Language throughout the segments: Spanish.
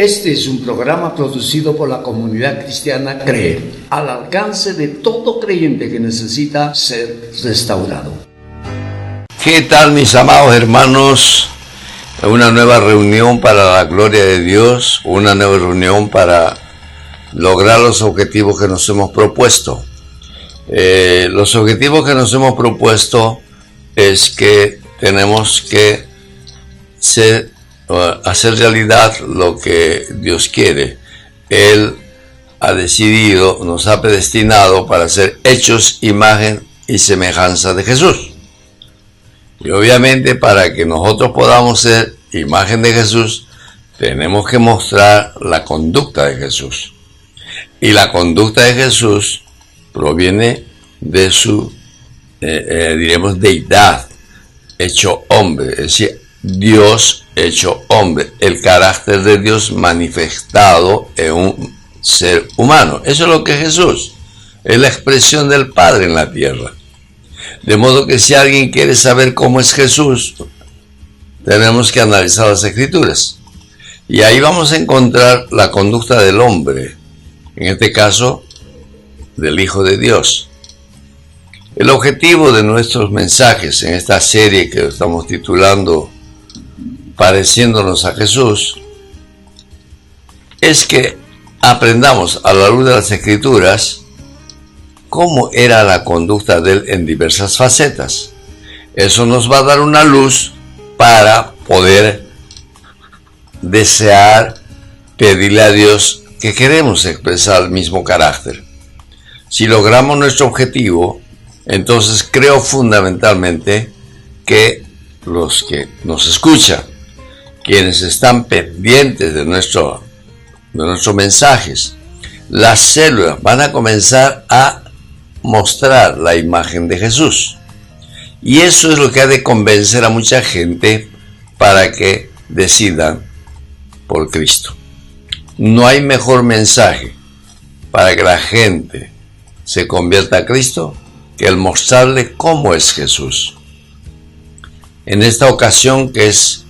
Este es un programa producido por la comunidad cristiana CREE, al alcance de todo creyente que necesita ser restaurado. ¿Qué tal, mis amados hermanos? Una nueva reunión para la gloria de Dios, una nueva reunión para lograr los objetivos que nos hemos propuesto. Los objetivos que nos hemos propuesto es que tenemos que hacer realidad lo que Dios quiere. Él ha decidido, nos ha predestinado para ser hechos imagen y semejanza de Jesús. Y obviamente para que nosotros podamos ser imagen de Jesús, tenemos que mostrar la conducta de Jesús. Y la conducta de Jesús proviene de su, diremos, deidad, hecho hombre, es decir, Dios hecho hombre, el carácter de Dios manifestado en un ser humano. Eso es lo que es Jesús, es la expresión del Padre en la tierra. De modo que si alguien quiere saber cómo es Jesús, tenemos que analizar las Escrituras. Y ahí vamos a encontrar la conducta del hombre, en este caso, del Hijo de Dios. El objetivo de nuestros mensajes en esta serie que estamos titulando Pareciéndonos a Jesús, es que aprendamos a la luz de las Escrituras cómo era la conducta de Él en diversas facetas. Eso nos va a dar una luz para poder desear, pedirle a Dios que queremos expresar el mismo carácter. Si logramos nuestro objetivo, entonces creo fundamentalmente que los que nos escuchan, quienes están pendientes de nuestros mensajes, las células van a comenzar a mostrar la imagen de Jesús. Y eso es lo que ha de convencer a mucha gente para que decidan por Cristo. No hay mejor mensaje para que la gente se convierta a Cristo que el mostrarle cómo es Jesús. En esta ocasión, que es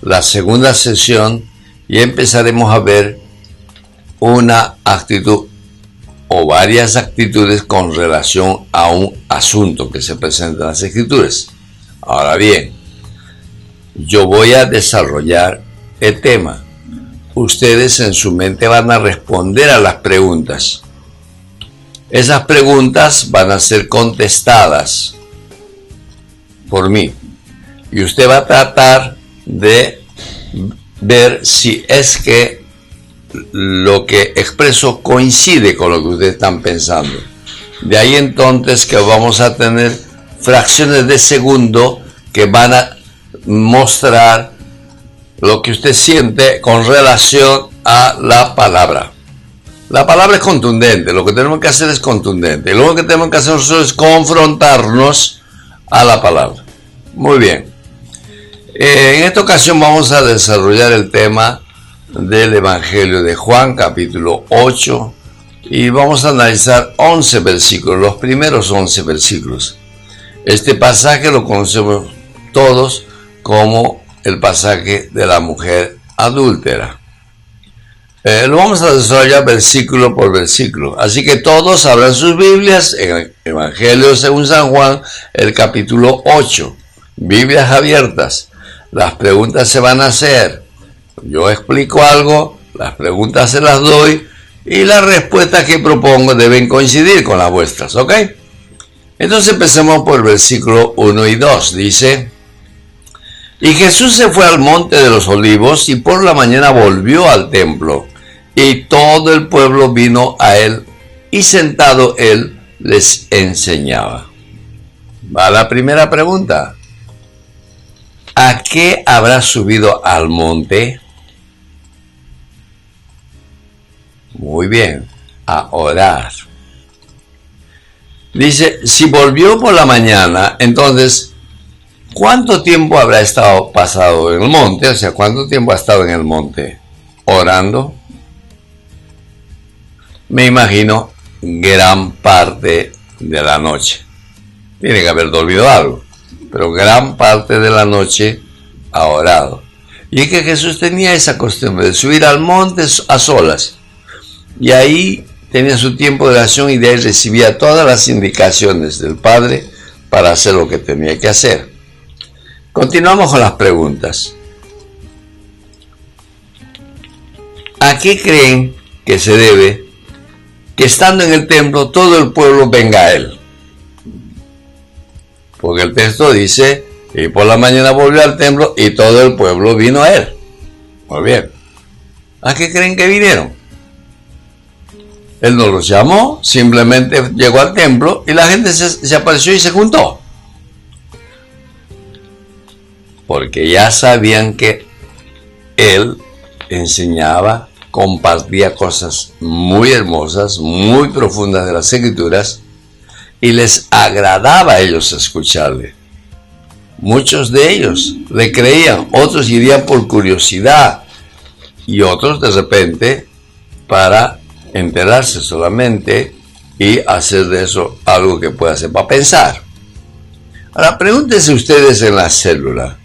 la segunda sesión, ya empezaremos a ver una actitud o varias actitudes con relación a un asunto que se presenta en las Escrituras. Ahora bien, yo voy a desarrollar el tema. Ustedes en su mente van a responder a las preguntas. Esas preguntas van a ser contestadas por mí. Y usted va a tratar de ver si es que lo que expreso coincide con lo que ustedes están pensando. De ahí entonces que vamos a tener fracciones de segundo que van a mostrar lo que usted siente con relación a la palabra. La palabra es contundente, lo que tenemos que hacer es contundente. Y lo que tenemos que hacer nosotros es confrontarnos a la palabra. Muy bien. En esta ocasión vamos a desarrollar el tema del Evangelio de Juan, capítulo 8, y vamos a analizar 11 versículos, los primeros 11 versículos. Este pasaje lo conocemos todos como el pasaje de la mujer adúltera. Lo vamos a desarrollar versículo por versículo, así que todos abran sus Biblias en el Evangelio según San Juan, el capítulo 8, Biblias abiertas. Las preguntas se van a hacer. Yo explico algo, las preguntas se las doy y las respuestas que propongo deben coincidir con las vuestras, ¿ok? Entonces empecemos por el versículo 1 y 2. Dice: Y Jesús se fue al monte de los olivos y por la mañana volvió al templo y todo el pueblo vino a él y sentado él les enseñaba. Va la primera pregunta. ¿A qué habrá subido al monte? Muy bien, a orar. Dice, si volvió por la mañana, entonces, ¿cuánto tiempo habrá pasado en el monte? O sea, ¿cuánto tiempo ha estado en el monte? Orando. Me imagino gran parte de la noche. Tiene que haber dormido algo, pero gran parte de la noche ha orado. Y es que Jesús tenía esa costumbre de subir al monte a solas. Y ahí tenía su tiempo de oración y de ahí recibía todas las indicaciones del Padre para hacer lo que tenía que hacer. Continuamos con las preguntas. ¿A qué creen que se debe que estando en el templo todo el pueblo venga a él? Porque el texto dice, y por la mañana volvió al templo y todo el pueblo vino a él. Muy bien. ¿A qué creen que vinieron? Él no los llamó, simplemente llegó al templo y la gente se apareció y se juntó. Porque ya sabían que él enseñaba, compartía cosas muy hermosas, muy profundas de las Escrituras, y les agradaba a ellos escucharle. Muchos de ellos le creían, otros irían por curiosidad, y otros de repente para enterarse solamente y hacer de eso algo que pueda ser para pensar. Ahora, pregúntense ustedes en la célula.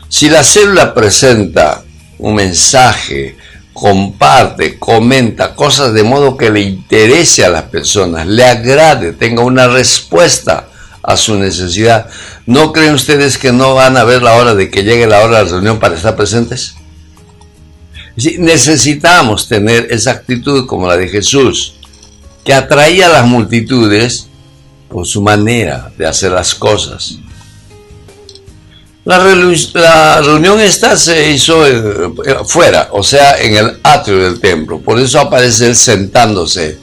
Si la célula presenta un mensaje, comparte, comenta cosas de modo que le interese a las personas, le agrade, tenga una respuesta a su necesidad, ¿no creen ustedes que no van a ver la hora de que llegue la hora de la reunión para estar presentes? Sí, necesitamos tener esa actitud como la de Jesús, que atraía a las multitudes por su manera de hacer las cosas. La reunión esta se hizo fuera, o sea, en el atrio del templo. Por eso aparece él sentándose,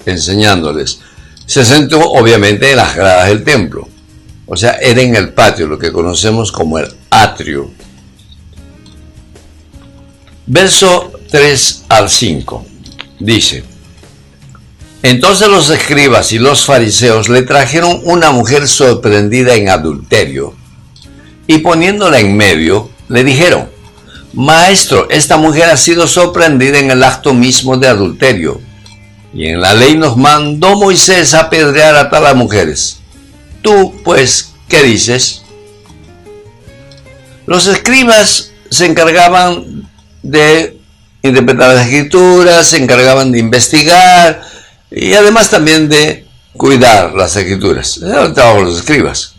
enseñándoles. Se sentó obviamente en las gradas del templo. O sea, era en el patio, lo que conocemos como el atrio. Verso 3 al 5 dice: entonces los escribas y los fariseos le trajeron una mujer sorprendida en adulterio, y poniéndola en medio, le dijeron: Maestro, esta mujer ha sido sorprendida en el acto mismo de adulterio, y en la ley nos mandó Moisés apedrear a tales mujeres. Tú, pues, ¿qué dices? Los escribas se encargaban de interpretar las escrituras, se encargaban de investigar y además también de cuidar las escrituras. Era el trabajo de los escribas.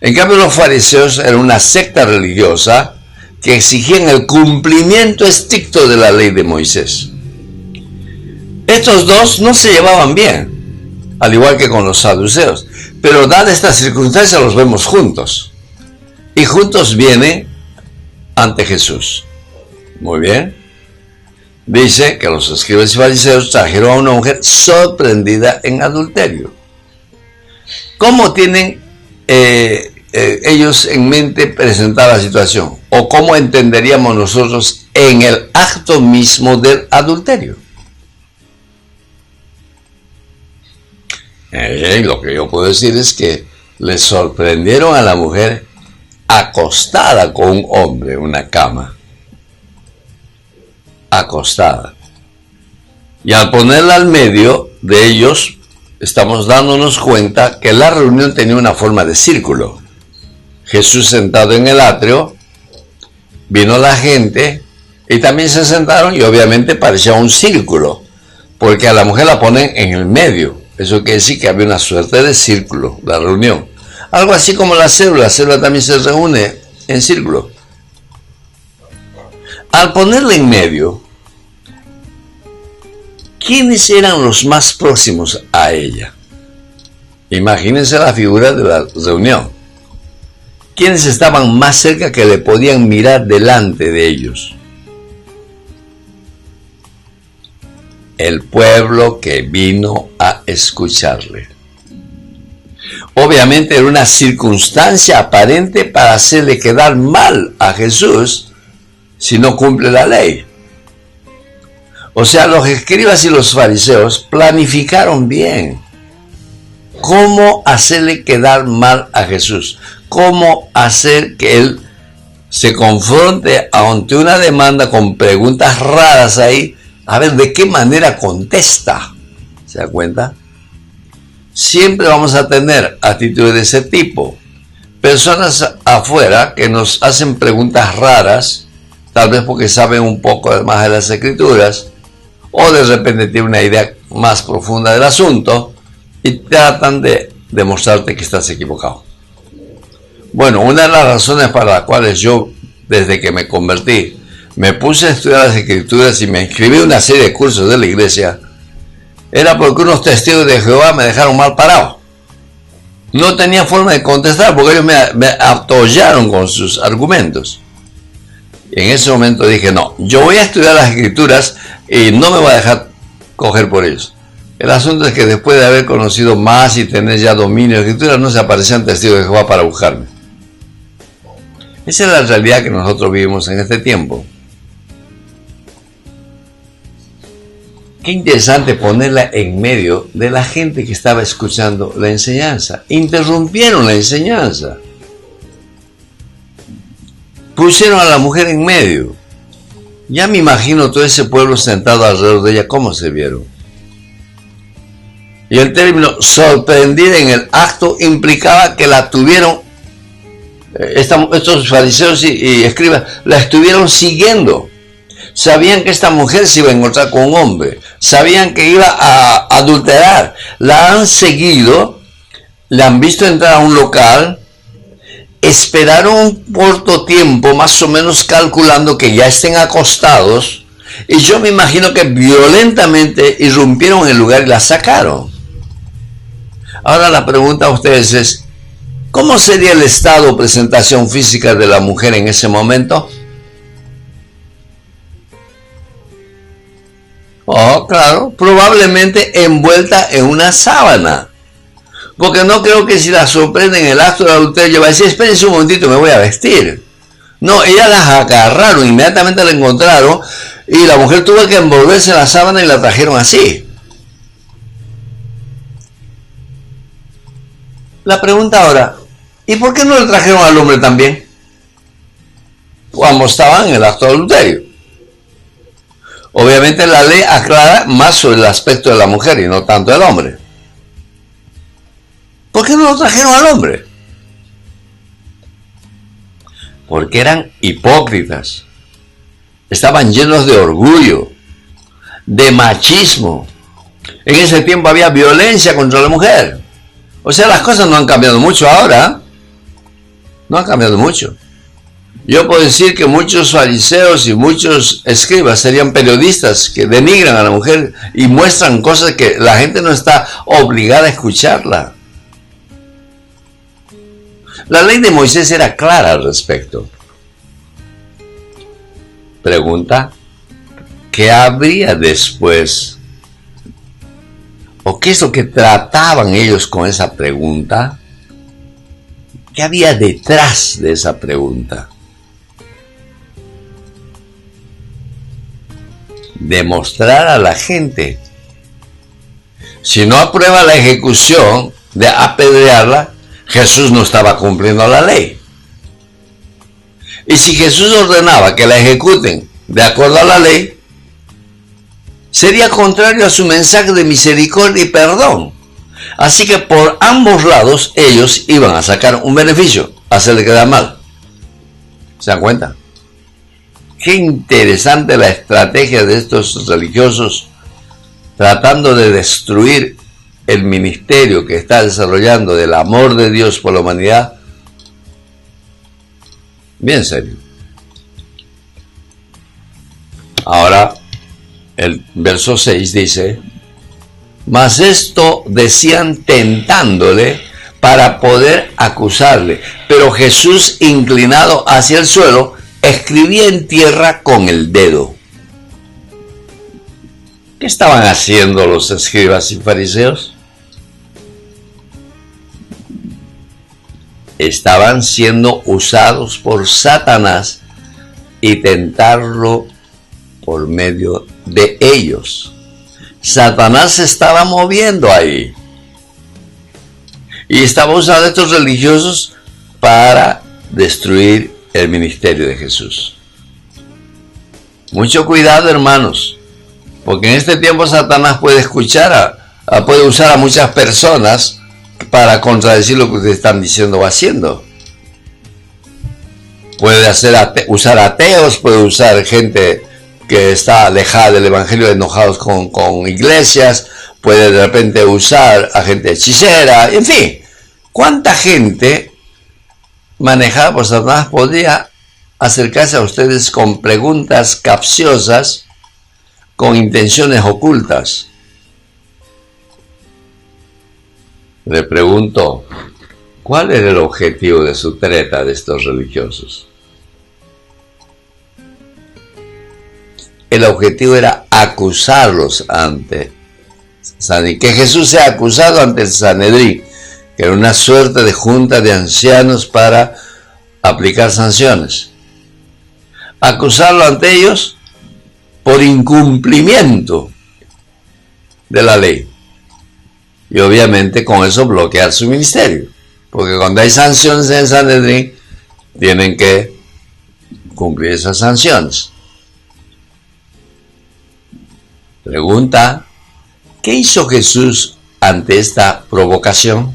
En cambio, los fariseos eran una secta religiosa que exigían el cumplimiento estricto de la ley de Moisés. Estos dos no se llevaban bien, al igual que con los saduceos, pero dada esta circunstancia los vemos juntos. Y juntos vienen ante Jesús. Muy bien. Dice que los escribas y fariseos trajeron a una mujer sorprendida en adulterio. ¿Cómo tienen ellos en mente presentar la situación? ¿O cómo entenderíamos nosotros en el acto mismo del adulterio? Lo que yo puedo decir es que les sorprendieron a la mujer acostada con un hombre en una cama. Acostada. Y al ponerla al medio de ellos, estamos dándonos cuenta que la reunión tenía una forma de círculo. Jesús sentado en el atrio, vino la gente y también se sentaron y obviamente parecía un círculo, porque a la mujer la ponen en el medio. Eso quiere decir que había una suerte de círculo, la reunión. Algo así como la célula también se reúne en círculo. Al ponerla en medio, ¿quiénes eran los más próximos a ella? Imagínense la figura de la reunión. ¿Quiénes estaban más cerca que le podían mirar delante de ellos? El pueblo que vino a escucharle. Obviamente era una circunstancia aparente para hacerle quedar mal a Jesús si no cumple la ley. O sea, los escribas y los fariseos planificaron bien cómo hacerle quedar mal a Jesús, cómo hacer que él se confronte ante una demanda con preguntas raras ahí, a ver de qué manera contesta. ¿Se da cuenta? Siempre vamos a tener actitudes de ese tipo. Personas afuera que nos hacen preguntas raras tal vez porque saben un poco más de las Escrituras, o de repente tienen una idea más profunda del asunto y tratan de demostrarte que estás equivocado. Bueno, una de las razones para las cuales yo, desde que me convertí, me puse a estudiar las Escrituras y me inscribí en una serie de cursos de la iglesia, era porque unos testigos de Jehová me dejaron mal parado. No tenía forma de contestar porque ellos me atollaron con sus argumentos. Y en ese momento dije, no, yo voy a estudiar las Escrituras y no me voy a dejar coger por ellos. El asunto es que después de haber conocido más y tener ya dominio de Escrituras, no se aparecían testigos de Jehová para buscarme. Esa es la realidad que nosotros vivimos en este tiempo. Qué interesante ponerla en medio de la gente que estaba escuchando la enseñanza. Interrumpieron la enseñanza. Pusieron a la mujer en medio. Ya me imagino todo ese pueblo sentado alrededor de ella, cómo se vieron. Y el término sorprendida en el acto implicaba que la tuvieron, estos fariseos y escribas, la estuvieron siguiendo. Sabían que esta mujer se iba a encontrar con un hombre. Sabían que iba a adulterar. La han seguido, la han visto entrar a un local, esperaron un corto tiempo, más o menos calculando que ya estén acostados, y yo me imagino que violentamente irrumpieron en el lugar y la sacaron. Ahora la pregunta a ustedes es, ¿cómo sería el estado o presentación física de la mujer en ese momento? Oh, claro, probablemente envuelta en una sábana. Porque no creo que si la sorprenden en el acto del adulterio va a decir, espérense un momentito, me voy a vestir. No, ellas las agarraron, inmediatamente la encontraron y la mujer tuvo que envolverse en la sábana y la trajeron así. La pregunta ahora, ¿y por qué no le trajeron al hombre también? Cuando estaban en el acto del adulterio. Obviamente la ley aclara más sobre el aspecto de la mujer y no tanto del hombre. ¿Por qué no lo trajeron al hombre? Porque eran hipócritas. Estaban llenos de orgullo, de machismo. En ese tiempo había violencia contra la mujer. O sea, las cosas no han cambiado mucho ahora. No han cambiado mucho. Yo puedo decir que muchos fariseos y muchos escribas serían periodistas que denigran a la mujer y muestran cosas que la gente no está obligada a escucharla. La ley de Moisés era clara al respecto. Pregunta, ¿qué habría después? ¿O qué es lo que trataban ellos con esa pregunta? ¿Qué había detrás de esa pregunta? Demostrar a la gente. Si no aprueba la ejecución de apedrearla, Jesús no estaba cumpliendo la ley. Y si Jesús ordenaba que la ejecuten de acuerdo a la ley, sería contrario a su mensaje de misericordia y perdón. Así que por ambos lados ellos iban a sacar un beneficio, hacerle quedar mal. ¿Se dan cuenta? Qué interesante la estrategia de estos religiosos tratando de destruir el ministerio que está desarrollando del amor de Dios por la humanidad. Bien serio. Ahora, el verso 6 dice, mas esto decían tentándole para poder acusarle. Pero Jesús, inclinado hacia el suelo, escribía en tierra con el dedo. ¿Qué estaban haciendo los escribas y fariseos? Estaban siendo usados por Satanás y tentarlo por medio de ellos. Satanás se estaba moviendo ahí y estaba usando a estos religiosos para destruir el ministerio de Jesús. Mucho cuidado, hermanos, porque en este tiempo Satanás puede puede usar a muchas personas para contradecir lo que ustedes están diciendo o haciendo. Puede usar ateos, puede usar gente que está alejada del evangelio, enojados con iglesias, puede de repente usar a gente hechicera, en fin. ¿Cuánta gente manejada por Satanás podría acercarse a ustedes con preguntas capciosas, con intenciones ocultas? Le pregunto, ¿cuál era el objetivo de su treta de estos religiosos? El objetivo era acusarlos ante Sanedrín, que Jesús sea acusado ante el Sanedrín, que era una suerte de junta de ancianos para aplicar sanciones. Acusarlo ante ellos por incumplimiento de la ley. Y obviamente con eso bloquear su ministerio. Porque cuando hay sanciones en el Sanedrín, tienen que cumplir esas sanciones. Pregunta, ¿qué hizo Jesús ante esta provocación?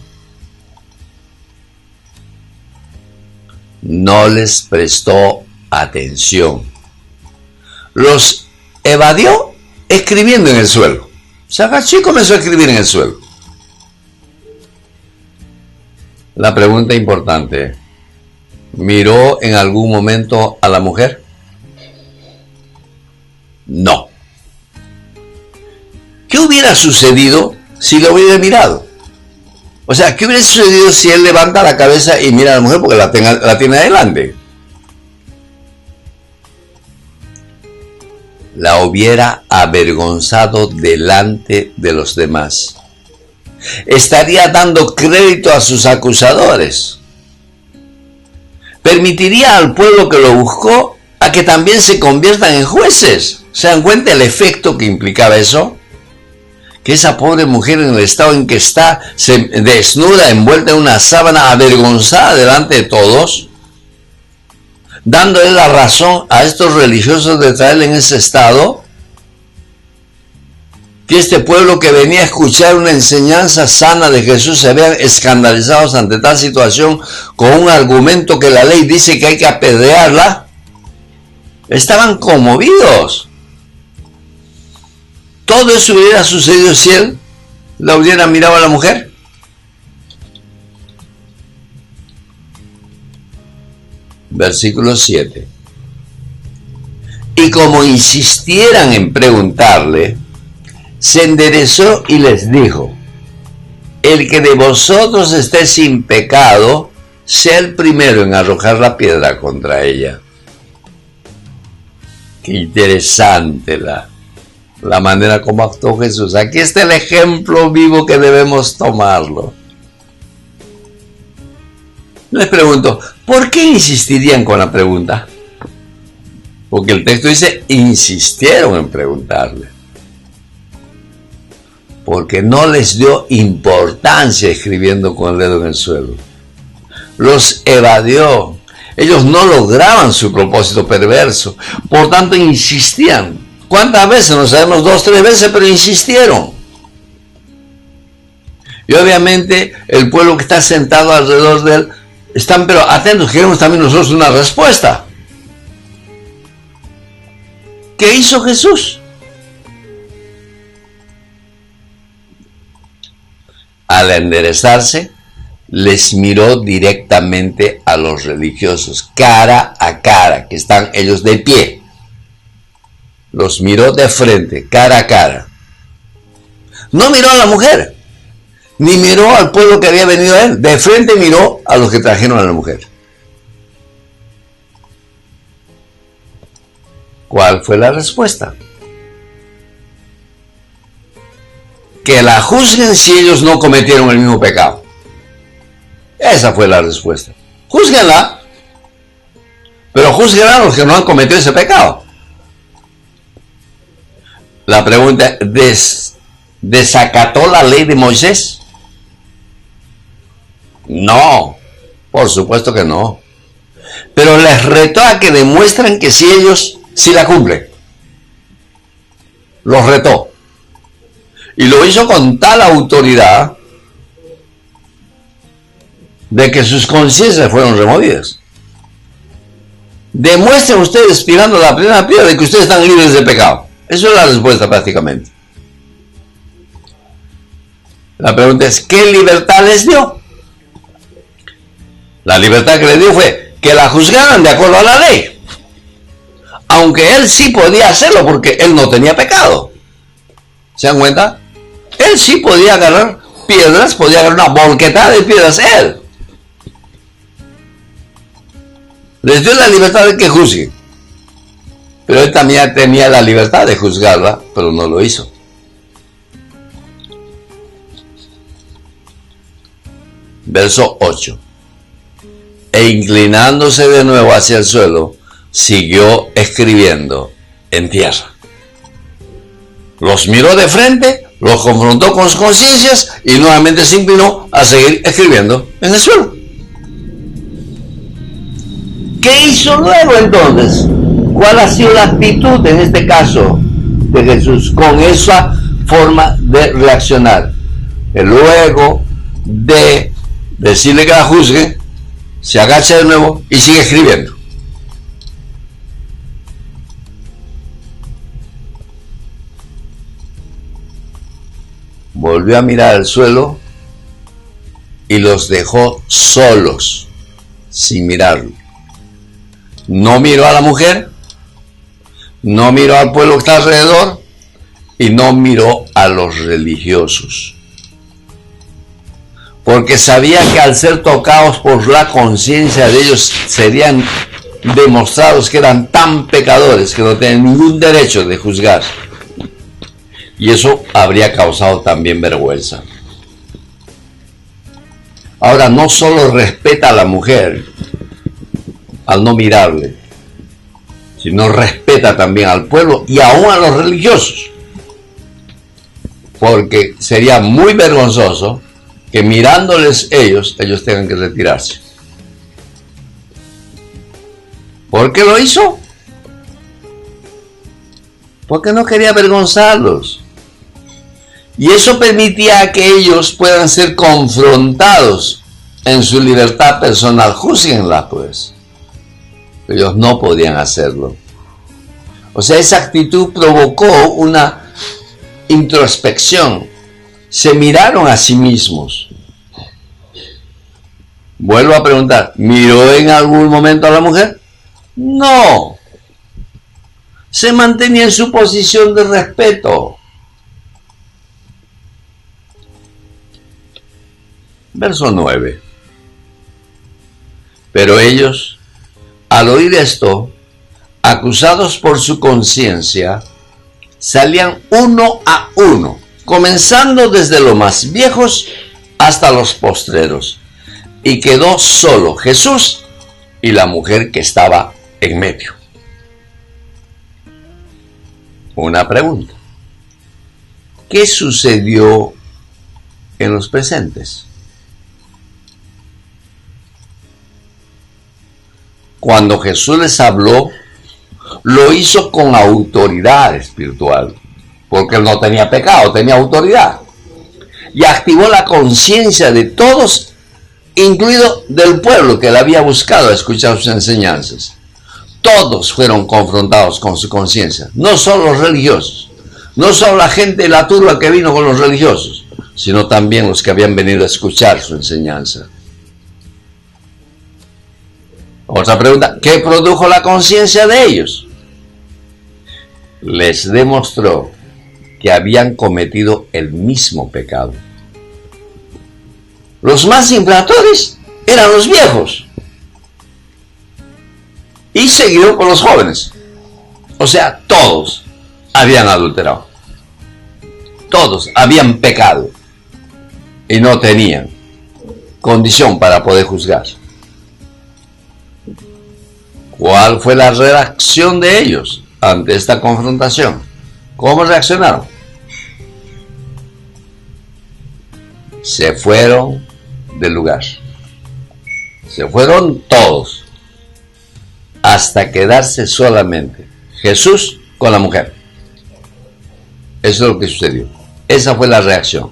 No les prestó atención. Los evadió escribiendo en el suelo. Se agachó y comenzó a escribir en el suelo. La pregunta importante, ¿miró en algún momento a la mujer? No. ¿Qué hubiera sucedido si lo hubiera mirado? O sea, ¿qué hubiera sucedido si él levanta la cabeza y mira a la mujer porque la tiene adelante? La hubiera avergonzado delante de los demás. Estaría dando crédito a sus acusadores. Permitiría al pueblo que lo buscó a que también se conviertan en jueces. ¿Se dan cuenta el efecto que implicaba eso? Que esa pobre mujer en el estado en que está, se desnuda, envuelta en una sábana, avergonzada delante de todos, dándole la razón a estos religiosos de traerle en ese estado, que este pueblo que venía a escuchar una enseñanza sana de Jesús se vean escandalizados ante tal situación con un argumento que la ley dice que hay que apedrearla. Estaban conmovidos. Todo eso hubiera sucedido si él la hubiera mirado a la mujer. Versículo 7. Y como insistieran en preguntarle, se enderezó y les dijo: el que de vosotros esté sin pecado, sea el primero en arrojar la piedra contra ella. Qué interesante la manera como actuó Jesús. Aquí está el ejemplo vivo que debemos tomarlo. Les pregunto, ¿por qué insistirían con la pregunta? Porque el texto dice, insistieron en preguntarle. Porque no les dio importancia escribiendo con el dedo en el suelo. Los evadió. Ellos no lograban su propósito perverso. Por tanto, insistían. ¿Cuántas veces? No sabemos, 2, 3 veces, pero insistieron. Y obviamente el pueblo que está sentado alrededor de él están pero atentos, queremos también nosotros una respuesta. ¿Qué hizo Jesús? Al enderezarse, les miró directamente a los religiosos, cara a cara, que están ellos de pie. Los miró de frente, cara a cara. No miró a la mujer, ni miró al pueblo que había venido a él. De frente miró a los que trajeron a la mujer. ¿Cuál fue la respuesta? Que la juzguen si ellos no cometieron el mismo pecado. Esa fue la respuesta. Júzguenla, pero júzguenla a los que no han cometido ese pecado. La pregunta, ¿desacató la ley de Moisés? No, por supuesto que no. Pero les retó a que demuestren que si ellos sí la cumplen. Los retó. Y lo hizo con tal autoridad de que sus conciencias fueron removidas. demuestren ustedes tirando la primera piedra de que ustedes están libres de pecado. Eso es la respuesta prácticamente. La pregunta es, ¿qué libertad les dio? La libertad que les dio fue que la juzgaran de acuerdo a la ley. Aunque él sí podía hacerlo porque él no tenía pecado. ¿Se dan cuenta? Él sí podía agarrar piedras, podía agarrar una volquetada de piedras él. Les dio la libertad de que juzguen. Pero él también tenía la libertad de juzgarla, pero no lo hizo. Verso 8. E inclinándose de nuevo hacia el suelo, siguió escribiendo en tierra. Los miró de frente, los confrontó con sus conciencias y nuevamente se inclinó a seguir escribiendo en el suelo. ¿Qué hizo luego entonces? ¿Cuál ha sido la actitud en este caso de Jesús con esa forma de reaccionar? Luego de decirle que la juzgue, se agacha de nuevo y sigue escribiendo. Volvió a mirar al suelo y los dejó solos, sin mirarlo. No miró a la mujer, no miró al pueblo que está alrededor y no miró a los religiosos. Porque sabía que al ser tocados por la conciencia de ellos serían demostrados que eran tan pecadores que no tenían ningún derecho de juzgar. Y eso habría causado también vergüenza. Ahora, no solo respeta a la mujer al no mirarle, sino respeta también al pueblo y aún a los religiosos. Porque sería muy vergonzoso que mirándoles ellos tengan que retirarse. ¿Por qué lo hizo? Porque no quería avergonzarlos. Y eso permitía que ellos puedan ser confrontados en su libertad personal. Júzguenla, pues. Ellos no podían hacerlo. O sea, esa actitud provocó una introspección. Se miraron a sí mismos. Vuelvo a preguntar, ¿miró en algún momento a la mujer? No. Se mantenía en su posición de respeto. Verso 9. Pero ellos, al oír esto, acusados por su conciencia, salían uno a uno, comenzando desde los más viejos hasta los postreros, y quedó solo Jesús y la mujer que estaba en medio. Una pregunta. ¿Qué sucedió en los presentes? Cuando Jesús les habló, lo hizo con autoridad espiritual, porque él no tenía pecado, tenía autoridad. Y activó la conciencia de todos, incluido del pueblo que le había buscado a escuchar sus enseñanzas. Todos fueron confrontados con su conciencia, no solo los religiosos, no solo la gente de la turba que vino con los religiosos, sino también los que habían venido a escuchar su enseñanza. Otra pregunta, ¿qué produjo la conciencia de ellos? Les demostró que habían cometido el mismo pecado. Los más infractores eran los viejos. Y seguido por los jóvenes. O sea, todos habían adulterado. Todos habían pecado. Y no tenían condición para poder juzgar. ¿Cuál fue la reacción de ellos ante esta confrontación? ¿Cómo reaccionaron? Se fueron del lugar. Se fueron todos hasta quedarse solamente Jesús con la mujer. Eso es lo que sucedió. Esa fue la reacción.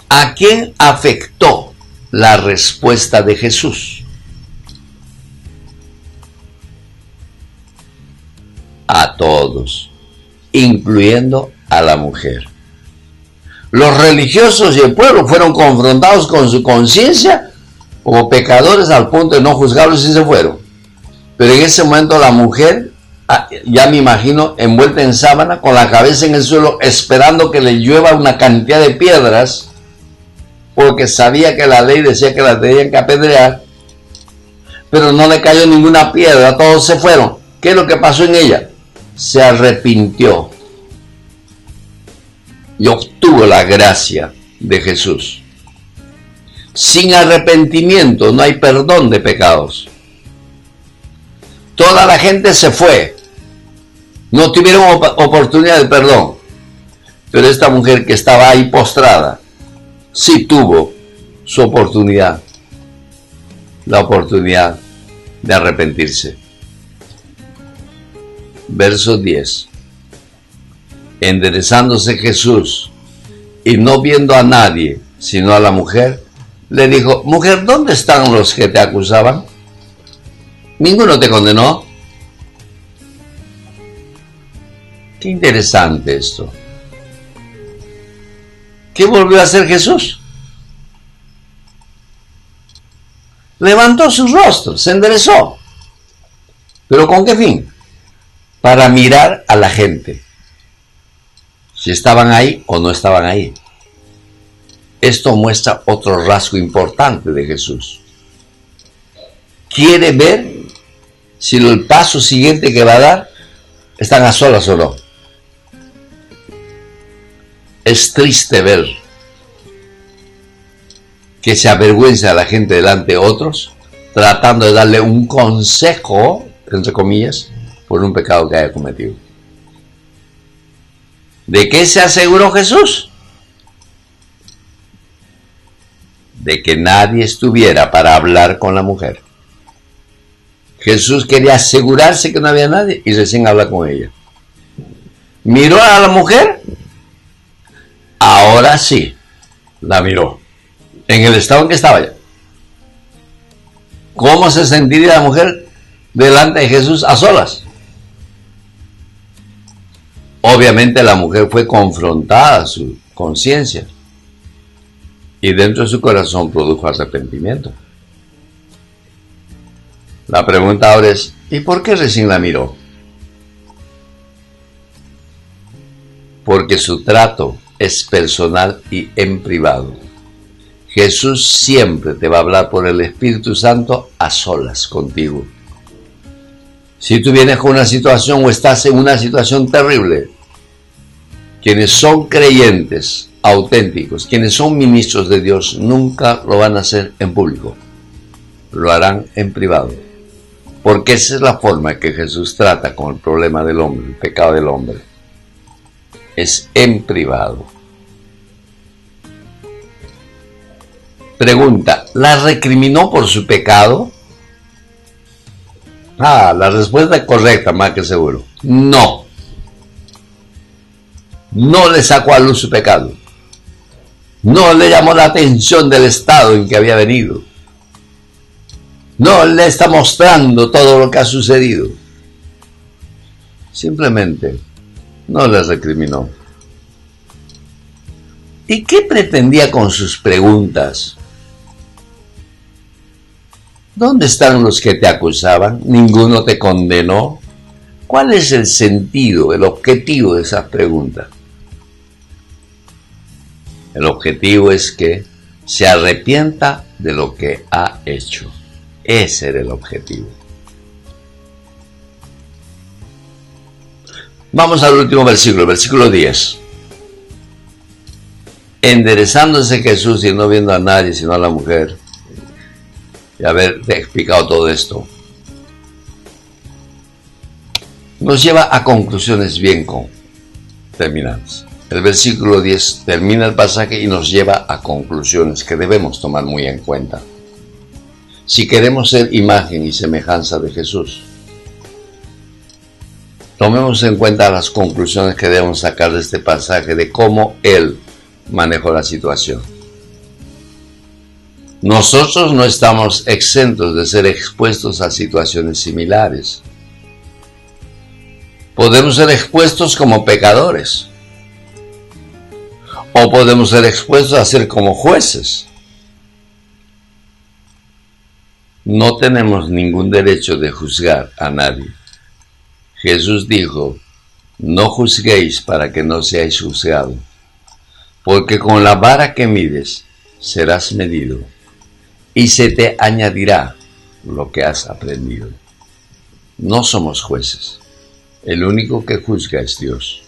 ¿A quién afectó la respuesta de Jesús? a todos, incluyendo a la mujer. Los religiosos y el pueblo fueron confrontados con su conciencia como pecadores al punto de no juzgarlos y se fueron. Pero en ese momento la mujer, ya me imagino, envuelta en sábana, con la cabeza en el suelo, esperando que le llueva una cantidad de piedras, porque sabía que la ley decía que la tenían que apedrear, pero no le cayó ninguna piedra, todos se fueron. ¿Qué es lo que pasó en ella? Se arrepintió y obtuvo la gracia de Jesús. Sin arrepentimiento no hay perdón de pecados. Toda la gente se fue, no tuvieron oportunidad de perdón, pero esta mujer que estaba ahí postrada sí tuvo su oportunidad, la oportunidad de arrepentirse. Verso 10. Enderezándose Jesús y no viendo a nadie sino a la mujer, le dijo: mujer, ¿dónde están los que te acusaban? ¿Ninguno te condenó? Qué interesante esto. ¿Qué volvió a hacer Jesús? Levantó su rostro, se enderezó. ¿Pero con qué fin? Para mirar a la gente, si estaban ahí o no estaban ahí. Esto muestra otro rasgo importante de Jesús. Quiere ver si el paso siguiente que va a dar están a solas o no. Es triste ver que se avergüenza a la gente delante de otros, tratando de darle un consejo, entre comillas, por un pecado que haya cometido. ¿De qué se aseguró Jesús? De que nadie estuviera para hablar con la mujer. Jesús quería asegurarse que no había nadie y recién habla con ella. ¿Miró a la mujer? Ahora sí, la miró. En el estado en que estaba ya. ¿Cómo se sentiría la mujer delante de Jesús a solas? Obviamente la mujer fue confrontada a su conciencia y dentro de su corazón produjo arrepentimiento. La pregunta ahora es: ¿y por qué recién la miró? Porque su trato es personal y en privado. Jesús siempre te va a hablar por el Espíritu Santo a solas contigo. Si tú vienes con una situación o estás en una situación terrible, quienes son creyentes auténticos, quienes son ministros de Dios, nunca lo van a hacer en público. Lo harán en privado. Porque esa es la forma en que Jesús trata con el problema del hombre, el pecado del hombre. Es en privado. Pregunta: ¿la recriminó por su pecado? La respuesta es correcta, más que seguro. No. No le sacó a luz su pecado. No le llamó la atención del estado en que había venido. No le está mostrando todo lo que ha sucedido. Simplemente no le recriminó. ¿Y qué pretendía con sus preguntas? ¿Dónde están los que te acusaban? ¿Ninguno te condenó? ¿Cuál es el sentido, el objetivo de esas preguntas? El objetivo es que se arrepienta de lo que ha hecho. Ese era el objetivo. Vamos al último versículo, el versículo 10. Enderezándose Jesús y no viendo a nadie sino a la mujer, y haberte explicado todo esto, nos lleva a conclusiones bien terminadas. El versículo 10 termina el pasaje y nos lleva a conclusiones que debemos tomar muy en cuenta si queremos ser imagen y semejanza de Jesús. Tomemos en cuenta las conclusiones que debemos sacar de este pasaje de cómo Él manejó la situación. Nosotros no estamos exentos de ser expuestos a situaciones similares. Podemos ser expuestos como pecadores. O podemos ser expuestos a ser como jueces. No tenemos ningún derecho de juzgar a nadie. Jesús dijo, no juzguéis para que no seáis juzgados, porque con la vara que mides serás medido, y se te añadirá lo que has aprendido. No somos jueces. El único que juzga es Dios.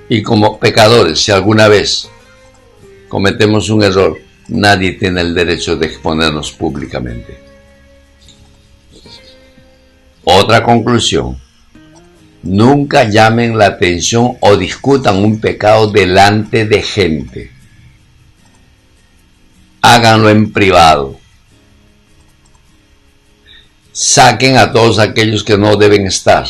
Y como pecadores, si alguna vez cometemos un error, nadie tiene el derecho de exponernos públicamente. Otra conclusión. Nunca llamen la atención o discutan un pecado delante de gente. Háganlo en privado. Saquen a todos aquellos que no deben estar.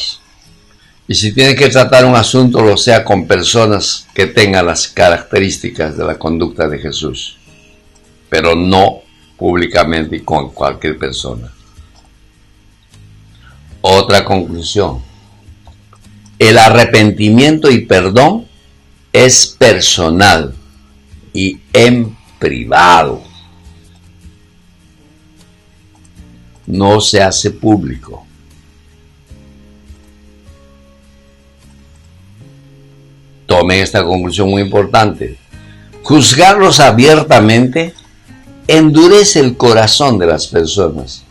Y si tienen que tratar un asunto, lo sea con personas que tengan las características de la conducta de Jesús, pero no públicamente y con cualquier persona. Otra conclusión. El arrepentimiento y perdón es personal y en privado. No se hace público. Tomen esta conclusión muy importante. Juzgarlos abiertamente endurece el corazón de las personas.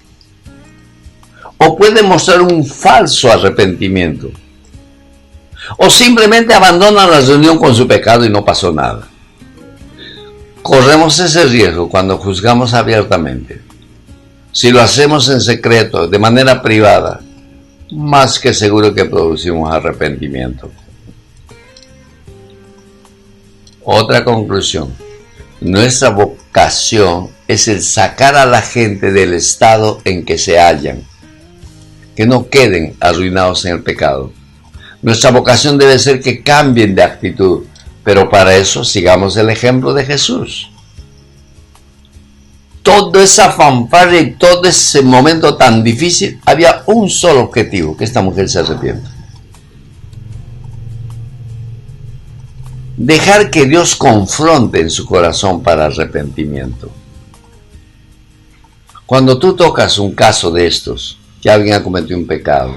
O puede mostrar un falso arrepentimiento. O simplemente abandonan la reunión con su pecado y no pasó nada. Corremos ese riesgo cuando juzgamos abiertamente. Si lo hacemos en secreto, de manera privada, más que seguro que producimos arrepentimiento. Otra conclusión. Nuestra vocación es el sacar a la gente del estado en que se hallan, que no queden arruinados en el pecado. Nuestra vocación debe ser que cambien de actitud, pero para eso sigamos el ejemplo de Jesús. Toda esa fanfarria y todo ese momento tan difícil, había un solo objetivo, que esta mujer se arrepienta. Dejar que Dios confronte en su corazón para arrepentimiento. Cuando tú tocas un caso de estos, que alguien ha cometido un pecado,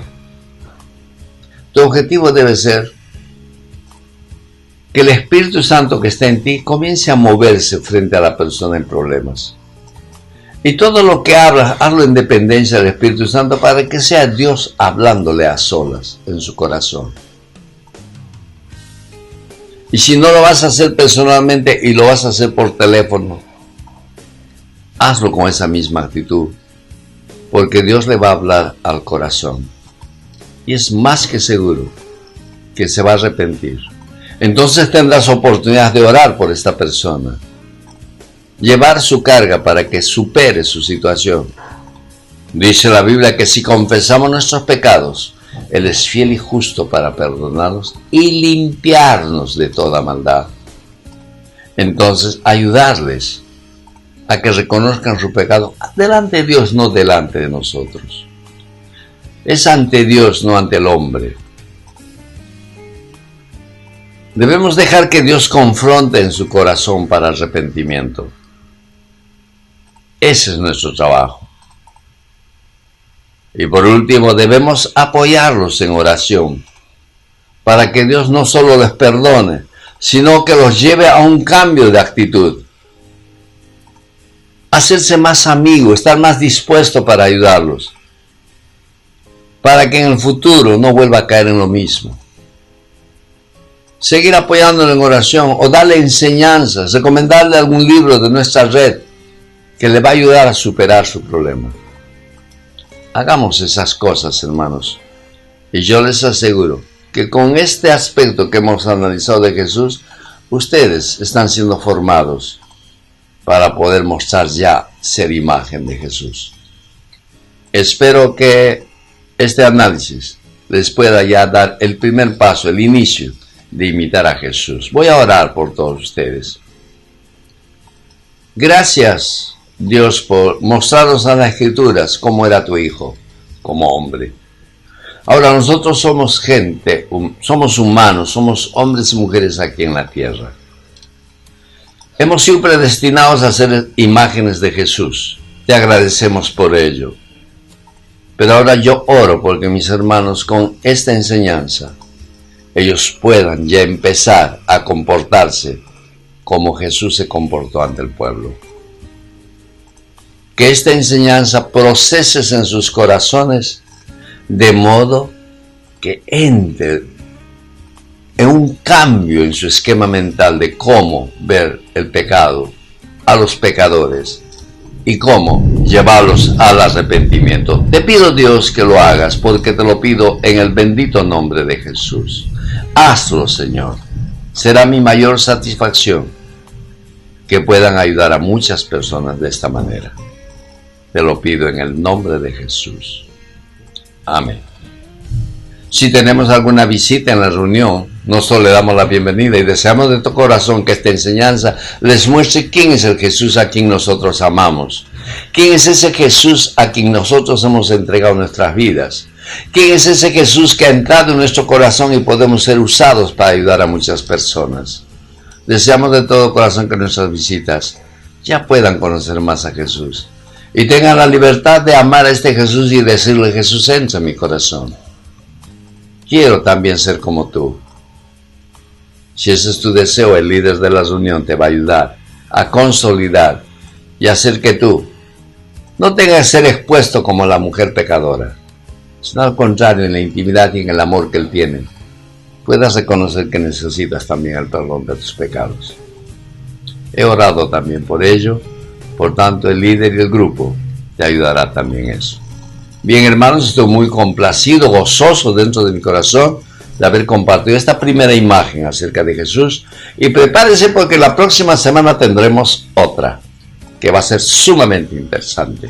tu objetivo debe ser que el Espíritu Santo que está en ti comience a moverse frente a la persona en problemas. Y todo lo que hablas, hazlo en dependencia del Espíritu Santo para que sea Dios hablándole a solas en su corazón. Y si no lo vas a hacer personalmente y lo vas a hacer por teléfono, hazlo con esa misma actitud, porque Dios le va a hablar al corazón. Y es más que seguro que se va a arrepentir. Entonces tendrás oportunidad de orar por esta persona, llevar su carga para que supere su situación. Dice la Biblia que si confesamos nuestros pecados, Él es fiel y justo para perdonarnos y limpiarnos de toda maldad. Entonces, ayudarles a que reconozcan su pecado delante de Dios, no delante de nosotros. Es ante Dios, no ante el hombre. Debemos dejar que Dios confronte en su corazón para arrepentimiento. Ese es nuestro trabajo. Y por último, debemos apoyarlos en oración, para que Dios no solo les perdone, sino que los lleve a un cambio de actitud. Hacerse más amigo, estar más dispuesto para ayudarlos, para que en el futuro no vuelva a caer en lo mismo. Seguir apoyándolo en oración o darle enseñanzas, recomendarle algún libro de nuestra red que le va a ayudar a superar su problema. Hagamos esas cosas, hermanos, y yo les aseguro que con este aspecto que hemos analizado de Jesús, ustedes están siendo formados para poder mostrar ya ser imagen de Jesús. Espero que este análisis les pueda ya dar el primer paso, el inicio de imitar a Jesús. Voy a orar por todos ustedes. Gracias, Dios, por mostrarnos a las Escrituras cómo era tu Hijo como hombre. Ahora, nosotros somos gente, somos humanos, somos hombres y mujeres aquí en la tierra. Hemos sido predestinados a ser imágenes de Jesús. Te agradecemos por ello. Pero ahora yo oro porque mis hermanos, con esta enseñanza, ellos puedan ya empezar a comportarse como Jesús se comportó ante el pueblo. Que esta enseñanza proceses en sus corazones de modo que entre en un cambio en su esquema mental de cómo ver el pecado, a los pecadores y cómo llevarlos al arrepentimiento. Te pido, Dios, que lo hagas, porque te lo pido en el bendito nombre de Jesús. Hazlo, Señor. Será mi mayor satisfacción que puedan ayudar a muchas personas de esta manera. Te lo pido en el nombre de Jesús. Amén. Si tenemos alguna visita en la reunión, nosotros le damos la bienvenida y deseamos de todo corazón que esta enseñanza les muestre quién es el Jesús a quien nosotros amamos. ¿Quién es ese Jesús a quien nosotros hemos entregado nuestras vidas? ¿Quién es ese Jesús que ha entrado en nuestro corazón y podemos ser usados para ayudar a muchas personas? Deseamos de todo corazón que nuestras visitas ya puedan conocer más a Jesús y tengan la libertad de amar a este Jesús y decirle: Jesús, entra en mi corazón. Quiero también ser como tú. Si ese es tu deseo, el líder de la reunión te va a ayudar a consolidar y hacer que tú no tengas que ser expuesto como la mujer pecadora, sino al contrario, en la intimidad y en el amor que Él tiene, puedas reconocer que necesitas también el perdón de tus pecados. He orado también por ello, por tanto el líder y el grupo te ayudará también eso. Bien, hermanos, estoy muy complacido, gozoso dentro de mi corazón de haber compartido esta primera imagen acerca de Jesús, y prepárese porque la próxima semana tendremos otra que va a ser sumamente interesante,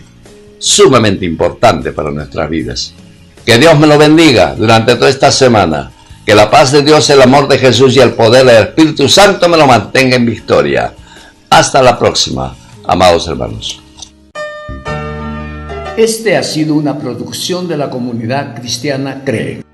sumamente importante para nuestras vidas. Que Dios me lo bendiga durante toda esta semana. Que la paz de Dios, el amor de Jesús y el poder del Espíritu Santo me lo mantenga en victoria. Hasta la próxima, amados hermanos. Este ha sido una producción de la Comunidad Cristiana CREE.